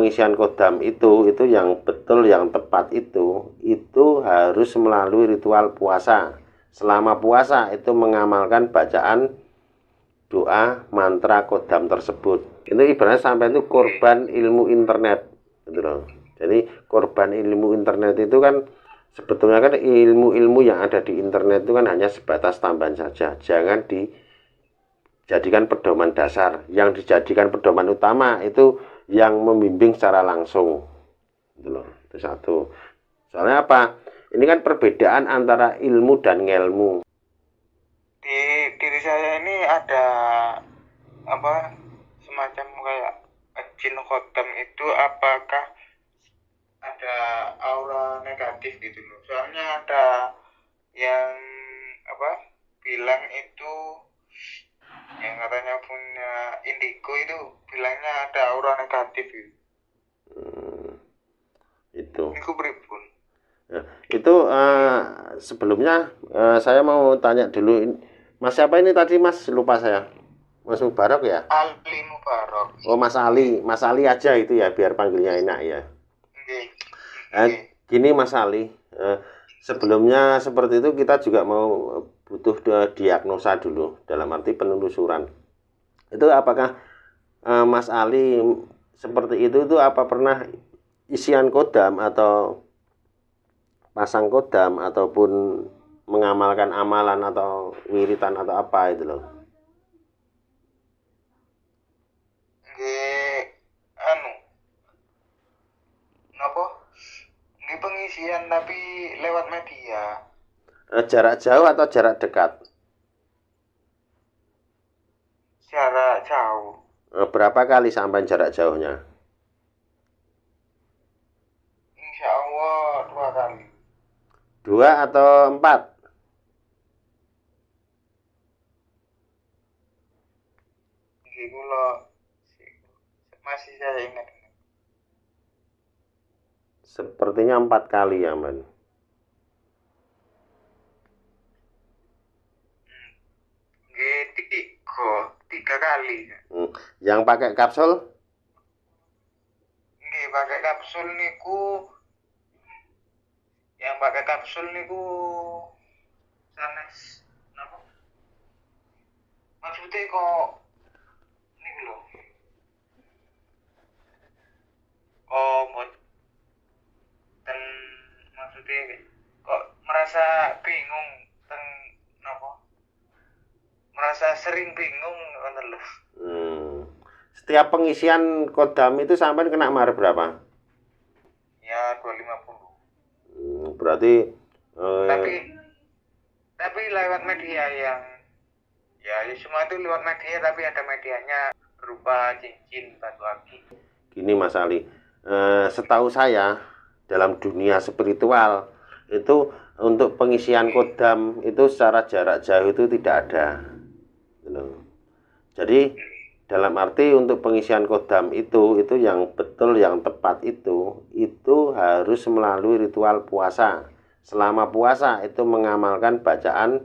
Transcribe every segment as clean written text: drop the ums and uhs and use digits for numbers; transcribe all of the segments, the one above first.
pengisian kodam itu yang betul, yang tepat itu harus melalui ritual puasa. Selama puasa itu mengamalkan bacaan doa mantra kodam tersebut. Itu ibaratnya sampai itu korban ilmu internet gitu loh. Jadi korban ilmu internet itu kan sebetulnya kan ilmu-ilmu yang ada di internet itu kan hanya sebatas tambahan saja. Jangan dijadikan pedoman dasar. Yang dijadikan pedoman utama itu yang membimbing secara langsung gitu loh. Itu satu. Soalnya apa? Ini kan perbedaan antara ilmu dan ngelmu. Di diri saya ini ada apa semacam kayak jin khotam itu, apakah ada aura negatif gitu loh. Soalnya ada yang bilang itu, yang katanya punya indigo itu bilangnya ada aura negatif gitu. Itu. Niku pripun? Ya, itu sebelumnya saya mau tanya dulu, Mas siapa ini tadi Mas? Lupa saya. Mas Mubarok ya? Ali Mubarok. Oh Mas Ali aja itu ya biar panggilnya enak ya. Gini Mas Ali, sebelumnya seperti itu kita juga mau butuh diagnosa dulu dalam arti penelusuran. Itu apakah Mas Ali seperti itu apa pernah isian kodam atau pasang kodam ataupun mengamalkan amalan atau wiritan atau apa itu loh? Pengisian tapi lewat media. Jarak jauh atau jarak dekat? Jarak jauh. Berapa kali sampai jarak jauhnya? Insya Allah 2 kali. 2 atau 4? Masih saya ingat. Sepertinya 4 kali ya, Man. Tiga kali. Yang pakai kapsul? Nggih, pakai kapsul niku. Yang pakai kapsul niku sanes napa? Maksudnya kok niku lho. Dan maksudnya kok merasa bingung merasa sering bingung ngoten lho. Setiap pengisian kodam itu sampai kena mahar berapa? Ya 250. Berarti tapi lewat media yang ya semua itu lewat media, tapi ada medianya berupa cincin batu akik. Gini Mas Ali, setahu saya dalam dunia spiritual itu untuk pengisian kodam itu secara jarak jauh itu tidak ada. Jadi dalam arti untuk pengisian kodam itu yang betul, yang tepat itu harus melalui ritual puasa. Selama puasa itu mengamalkan bacaan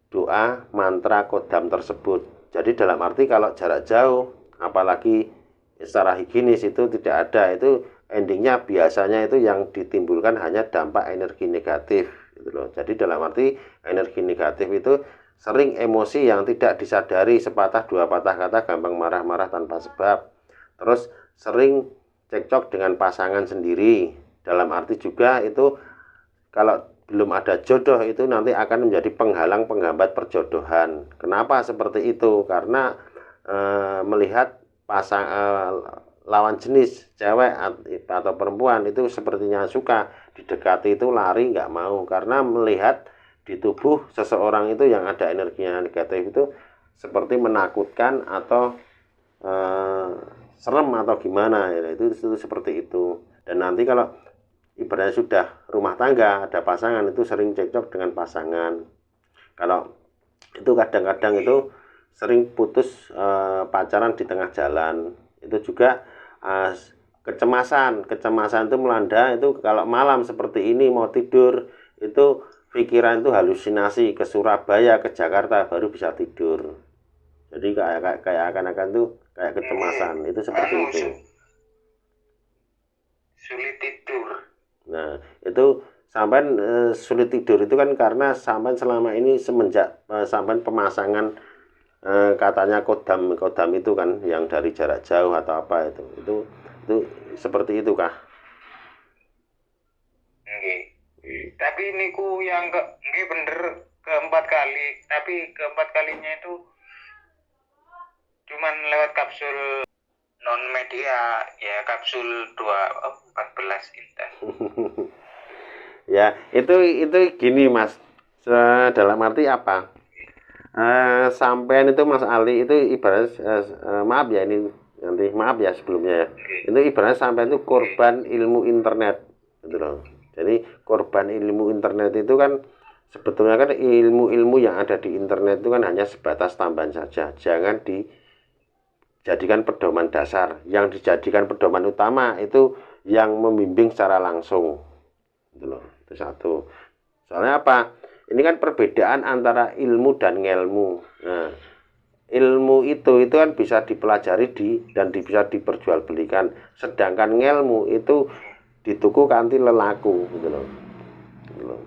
doa mantra kodam tersebut. Jadi dalam arti kalau jarak jauh, apalagi secara higienis itu tidak ada, itu endingnya biasanya itu yang ditimbulkan hanya dampak energi negatif gitu loh. Jadi dalam arti energi negatif itu sering emosi yang tidak disadari, sepatah dua patah kata, gampang marah-marah tanpa sebab, terus sering cekcok dengan pasangan sendiri. Dalam arti juga itu kalau belum ada jodoh itu nanti akan menjadi penghalang penghambat perjodohan. Kenapa seperti itu? Karena melihat lawan jenis cewek atau perempuan itu sepertinya suka didekati itu lari nggak mau, karena melihat di tubuh seseorang itu yang ada energinya negatif itu seperti menakutkan atau serem atau gimana ya, itu seperti itu. Dan nanti kalau ibaratnya sudah rumah tangga, ada pasangan, itu sering cekcok dengan pasangan. Kalau itu kadang-kadang itu sering putus pacaran di tengah jalan. Itu juga kecemasan itu melanda. Itu kalau malam seperti ini mau tidur itu pikiran itu halusinasi ke Surabaya, ke Jakarta baru bisa tidur. Jadi kayak akan-akan tuh kayak kecemasan, itu seperti itu. sulit tidur. Nah, itu sampean sulit tidur itu kan karena sampean selama ini semenjak sampean pemasangan katanya kodam itu kan yang dari jarak jauh atau apa itu seperti itu kah? Nggih. Tapi niku yang nggih bener keempat kali, tapi keempat kalinya itu cuman lewat kapsul non media, ya kapsul 14 intan. Ya, itu gini Mas. Dalam arti apa? Sampean itu Mas Ali itu ibarat maaf ya ini nanti maaf ya sebelumnya ya. Itu ibarat sampean itu korban ilmu internet gitu loh. Jadi korban ilmu internet itu kan sebetulnya kan ilmu-ilmu yang ada di internet itu kan hanya sebatas tambahan saja. Jangan dijadikan pedoman dasar. Yang dijadikan pedoman utama itu yang membimbing secara langsung. Gitu loh. Itu satu. Soalnya apa? Ini kan perbedaan antara ilmu dan ngelmu. Nah, ilmu itu kan bisa dipelajari dan bisa diperjualbelikan. Sedangkan ngelmu itu dituku kanthi lelaku gitu loh. Gitu loh.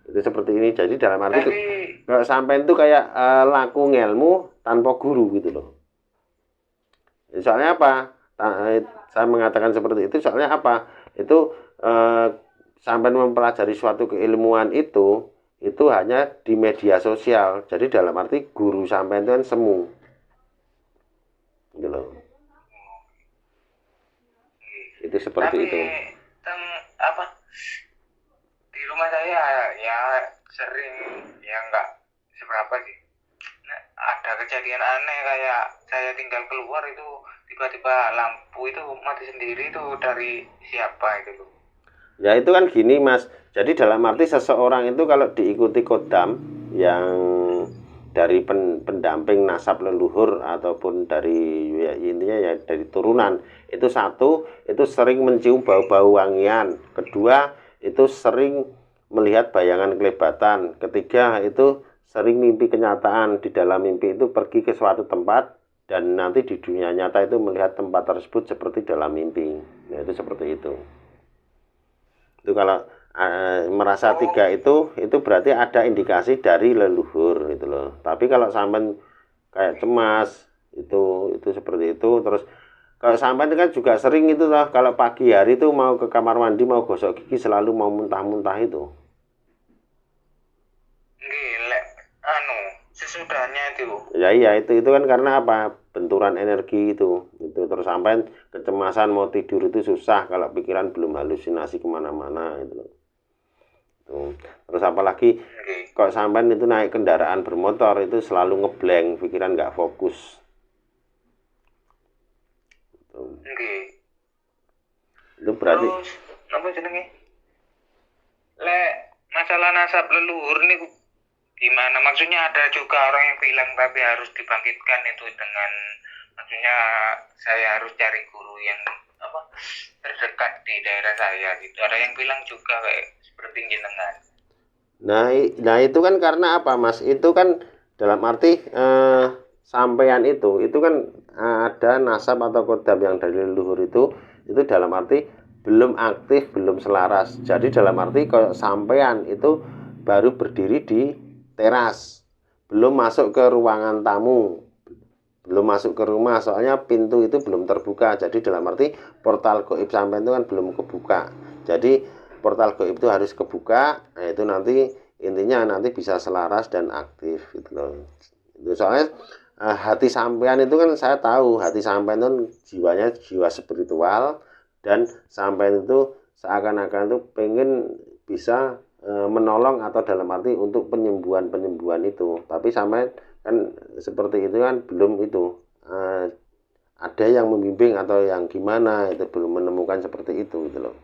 Itu seperti ini. Jadi dalam arti kalau sampai itu kayak laku ngelmu tanpa guru gitu loh. Soalnya apa? Saya mengatakan seperti itu soalnya apa? Itu sampai mempelajari suatu keilmuan itu hanya di media sosial. Jadi dalam arti guru sampai itu kan semu. Gitu loh. Itu seperti tapi itu. Apa? Di rumah saya ya sering ya enggak seberapa sih. Nah, ada kejadian aneh kayak saya tinggal keluar itu tiba-tiba lampu itu mati sendiri itu dari siapa itu loh. Ya itu kan gini Mas. Jadi dalam arti seseorang itu kalau diikuti kodam yang dari pendamping nasab leluhur ataupun dari ya, intinya ya dari turunan itu satu itu sering mencium bau-bau wangian, kedua itu sering melihat bayangan kelebatan, ketiga itu sering mimpi kenyataan, di dalam mimpi itu pergi ke suatu tempat dan nanti di dunia nyata itu melihat tempat tersebut seperti dalam mimpi. Nah itu seperti itu. Itu kalau merasa tiga itu berarti ada indikasi dari leluhur gitu loh. Tapi kalau sampean kayak cemas itu seperti itu. Terus kalau sampean kan juga sering itu loh, kalau pagi hari itu mau ke kamar mandi mau gosok gigi selalu mau muntah-muntah itu. Gila, sesudahnya itu. Ya iya itu kan karena apa? Benturan energi itu terus sampai kecemasan mau tidur itu susah kalau pikiran belum halusinasi kemana-mana itu loh. Tuh. Terus apalagi kalau sampai itu naik kendaraan bermotor itu selalu ngeblank, pikiran nggak fokus. Tuh. Itu berarti. Terus apa jenenge? Masalah nasab leluhur nih gimana? Maksudnya ada juga orang yang bilang tapi harus dibangkitkan itu dengan maksudnya saya harus cari guru yang apa terdekat di daerah saya gitu. Ada yang bilang juga kayak seperti jenengan. Nah itu kan karena apa Mas? Itu kan dalam arti sampean itu kan ada nasab atau kodam yang dari leluhur itu dalam arti belum aktif, belum selaras. Jadi dalam arti kalau sampean itu baru berdiri di teras, belum masuk ke ruangan tamu, belum masuk ke rumah, soalnya pintu itu belum terbuka. Jadi dalam arti portal gaib sampean itu kan belum kebuka. Jadi portal gaib itu harus kebuka, nah itu nanti intinya nanti bisa selaras dan aktif gitu loh. Itu soalnya hati sampean itu kan saya tahu hati sampean itu jiwanya jiwa spiritual dan sampean itu seakan-akan itu pengen bisa menolong atau dalam arti untuk penyembuhan itu, tapi sampean kan seperti itu kan belum itu ada yang membimbing atau yang gimana itu belum menemukan seperti itu gitu loh.